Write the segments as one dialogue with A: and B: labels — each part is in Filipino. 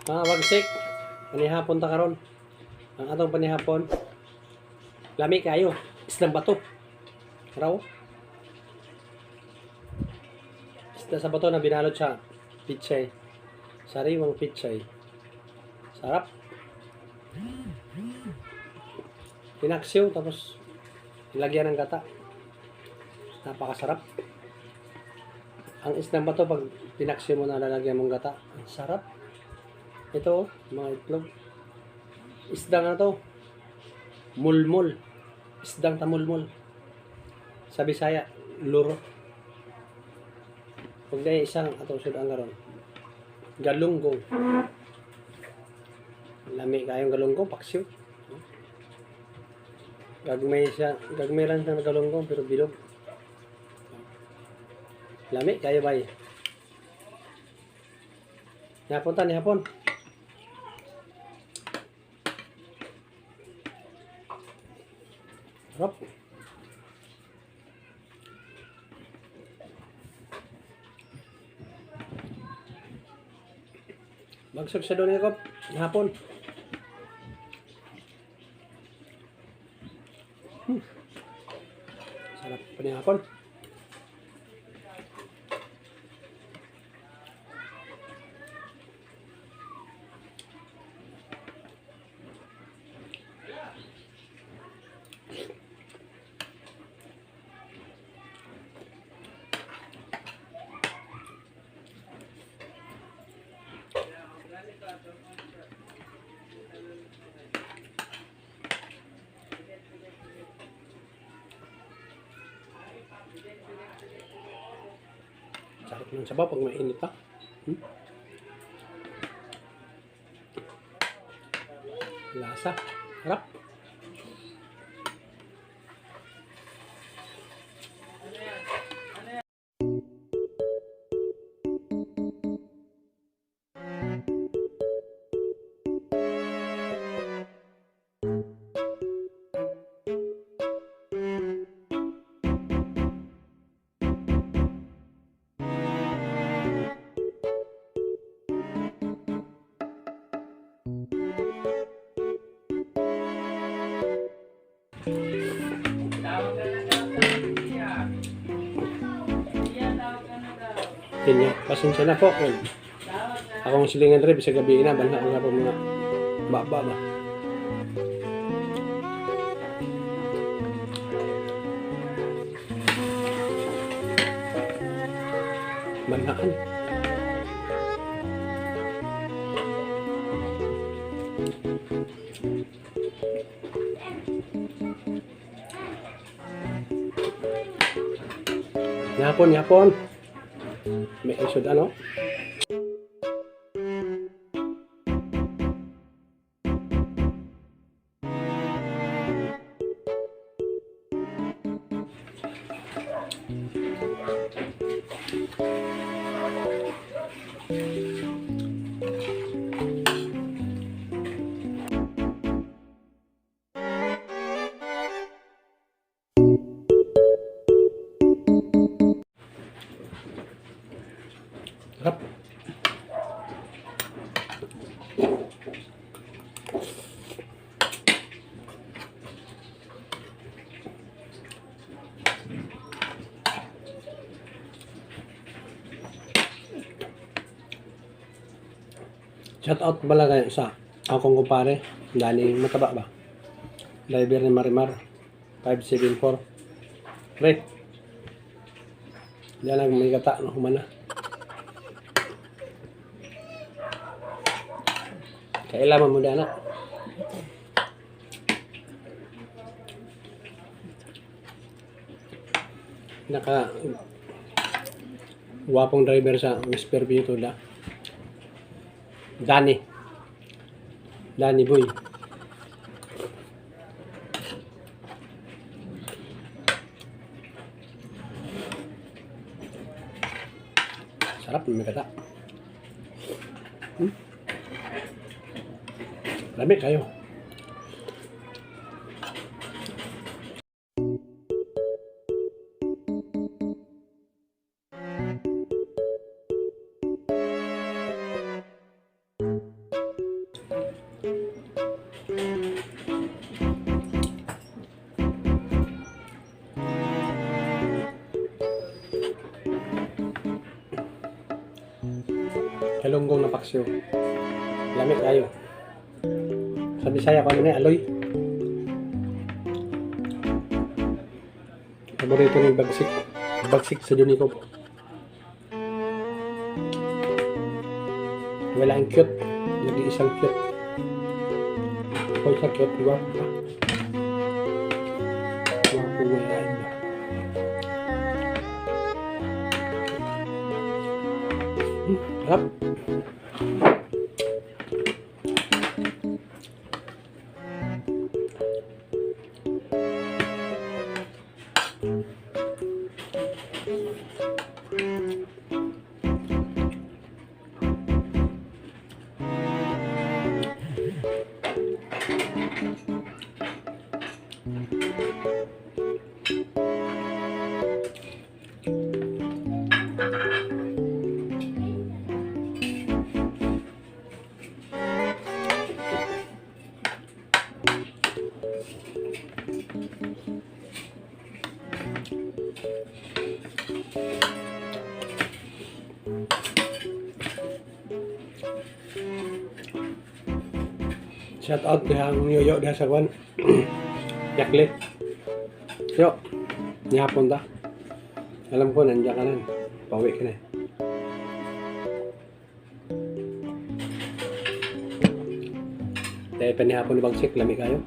A: Wagsik, panihapon ta karon. Ang atong panihapon, lami kayo, islang bato. Raw. Isda sa bato na binalot sa pichay. Sariwang pichay. Sarap. Pinaksiw tapos ilagyan ng gata. Napakasarap. Ang islang bato pag pinaksiw mo na lalagyan mong gata, ang sarap. Ito, mga itlog. Isdang na to. Mulmul. Isdang tamulmul. Sa Bisaya, luro. Pag dahil isang atong sudang karon. Galunggong. Lami kayong galunggong, paksiw. Gagmay siya, gagmay lang siya ng galunggong pero bilog. Lami kayo bay. Napunta ni hapon. Sarap. Magsug sa doon ko hapon. Sarap pa ni hapon. Sarap ng sabaw pag mainit pa. Lasa. Sarap. Kanya, pasensya na po. Akong silingan rin sa gabi na, banha ko nga po mga baba ba. Banhaan. Yapon. May isod ano? Sarap. Shout out pala kayo sa akong kumpare, Dani Mataba ba? Driver ni Marimar 574. Pre. Diyan lang may gata no humana. Kailangan mo dana. Naka guwapong driver sa Whisper View da. Dani Boy. Sarap ng kata. Lami kayo. Kalunggong na paksiw. Lamig kayo. Sa Bisaya ko ano na aloy. Paborito ng bagsik. Bagsik sa Juniko. Wala ang cute. Nag-iisang cute. Ako isang cute, di ba? Mga pumayain na. Harap. Shout out kaya ang yoyo diha sa kwan. Yaklit. Yo. Nihapon ta. Alam ko nandiyan ka na. Pauwi ka na. Dahil pa nihapon ni Bagsik, lami kayo.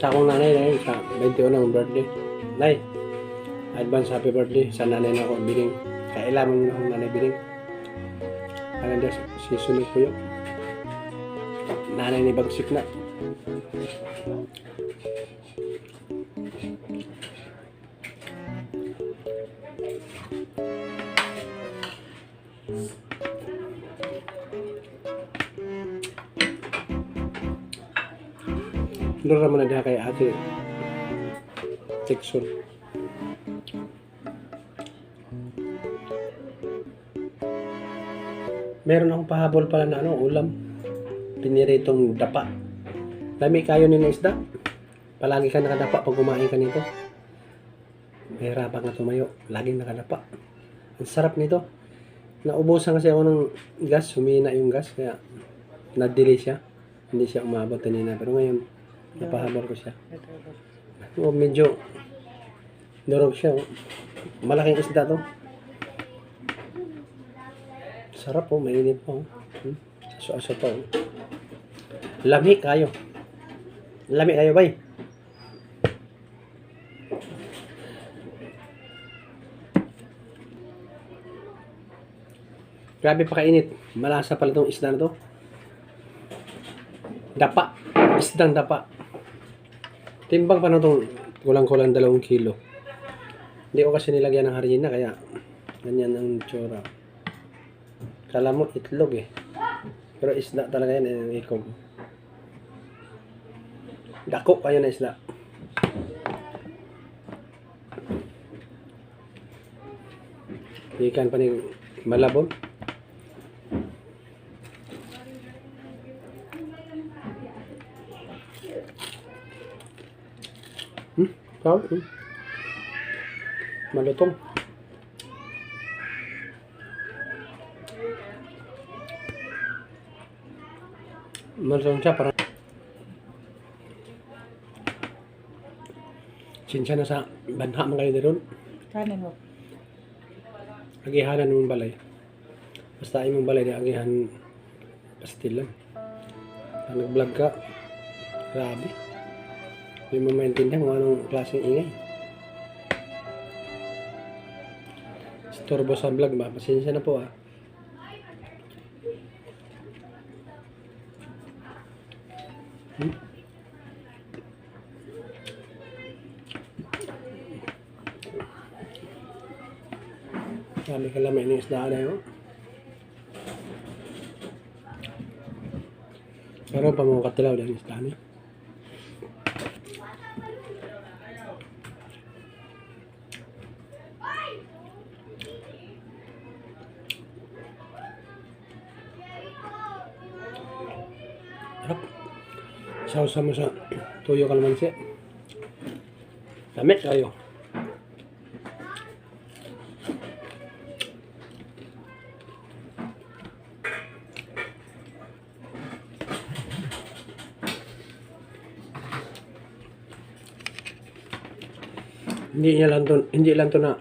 A: Sa akong nanay dahil sa 21 ng birthday. Nay, advance happy birthday sa nanay na ako biling. Kailangan mo akong nanay biling. Alam niya si Sunog ko yun. Nanay ni Bagsik na. Doon naman na diha kay ate Texon. Meron akong pahabol pala na ulam. Piniritong dapa. Dami kayo nila isda. Palagi ka nakadapa pag kumain ka nito. Mahirapan ka tumayo. Laging nakadapa. Ang sarap nito. Naubusan kasi ako ng gas. Humina yung gas. Kaya na-delay siya. Hindi siya umabot kanina. Pero ngayon, napahabol ko siya. Medyo durog siya. Malaking isda to. Sarap po, mainit po. Aso-aso po. Lami kayo. Lami kayo, bay. Grabe pa kainit. Malasa pala itong isda na to. Dapa. Isdang dapa. Timbang pa na itong kulang-kulang 2 kilo. Hindi ko kasi nilagyan ng harina kaya ganyan ang tsura. Kala mo itlog eh. Pero isda talaga yan, ikog. Dako kayo na isda. Ikan pa ni Malabon. Malutong. Malutong siya parang sinsya na sa banha mga kayo doon.
B: Kanin mo.
A: Agihanan mong balay. Basta ay mong balay na agihan pastil lang. Pag nag-vlog ka, grabe. Hindi mo maintindihan kung anong klaseng ingay. Istorbo sa vlog ba? Pasensya na po ah. Sabi ka lamay ng isda na yun. Pero pa mga katilaw dahil isda na. Harap. Sausa mo sa tuyo kalamansi. Lamig kayo. Hindi lang to na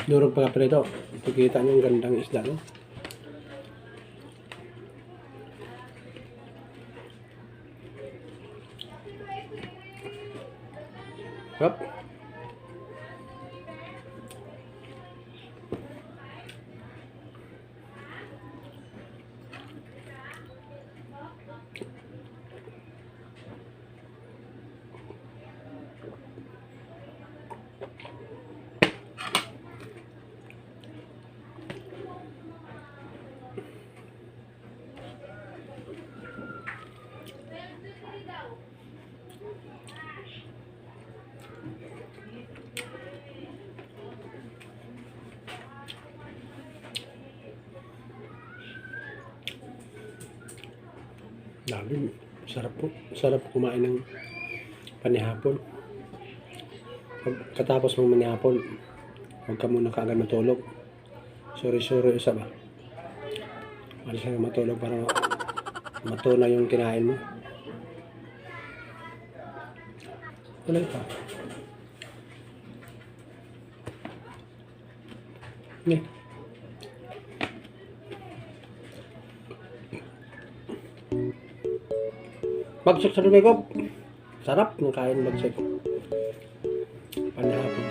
A: durog pa kapre ito. Kita nyo yung gandang isda, no? Hop. Dami. Sarap po. Sarap kumain ng panihapon. Pagkatapos mong manihapon, huwag ka muna kaagad matulog. Sorry, isa ba? Alis ka matulog para matuna yung kinain mo. Tuloy pa. Ni. Bagsik sa lumigop. Sarap ng kain bagsik. Panahapon.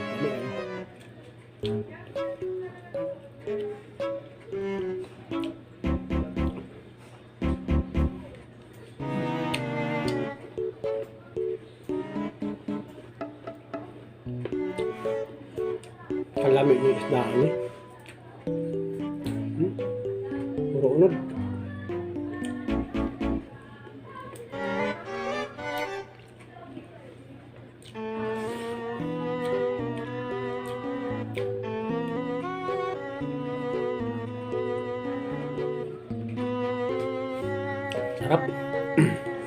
A: Kalamig ng isdaan eh. Puro unod. Sarap.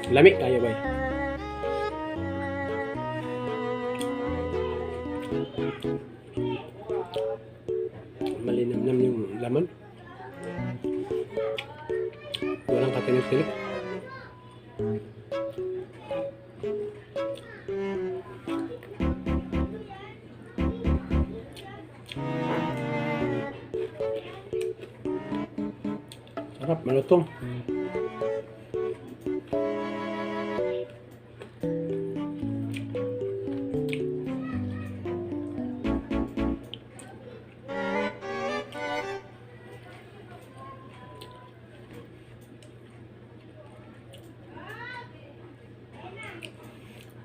A: Lamig kayo ba? Malinamnam yung laman. Walang katinik-tinik. Sarap, malutong.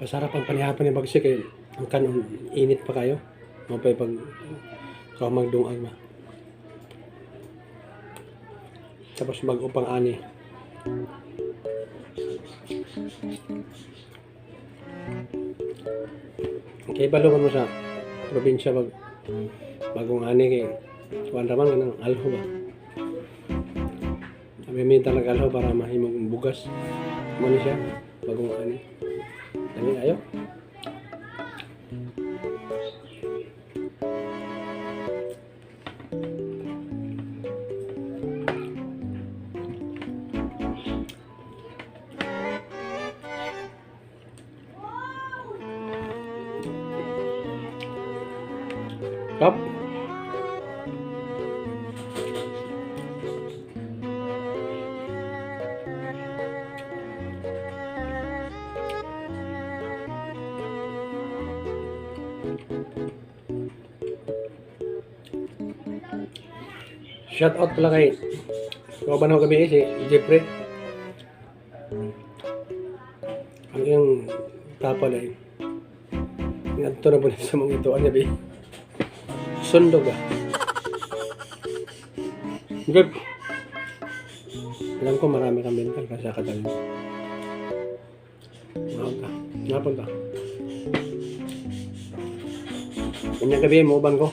A: Masarap ang panihapon ng bagsik eh. Ang kanon, init pa kayo. Mapay pag ikaw magdungag ba. Tapos mag-upang ani. Okay, balungan mo sa probinsya bagong ani kay kuwan raman ng alho ba. Sabi talaga alho para mahimong bugas. Muna siya bagong ani. Dami ayo. Kap. Shout out pala kay Kaban ako gabi si Jeffrey. Ang iyong tapal ay ngadto na po sa mga ito. Ano ba? Sundog ba? Good. Alam ko marami kang mental kasi akadal mo. Napunta. Kanyang gabi mo uban ko.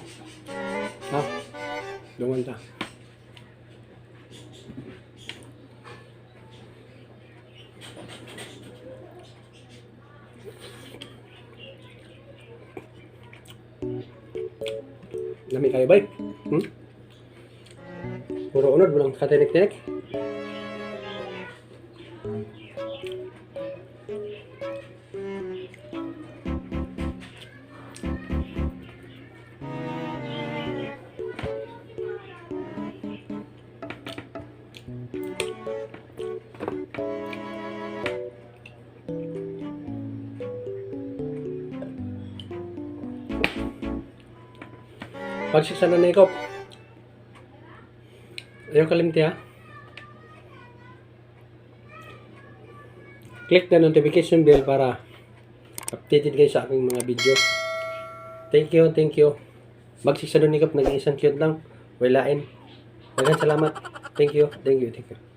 A: Ha? Dungan ta. Lami kayo bay. Hmm? Puro unod, walang katinik-tinik. Pagsiksa na na ikaw. Ayaw kalimti ha. Click the notification bell para updated kayo sa aking mga video. Thank you, thank you. Magsiksa na na ikaw. Nag-iisang cute lang. Walain. Maraming salamat. Thank you, thank you, thank you.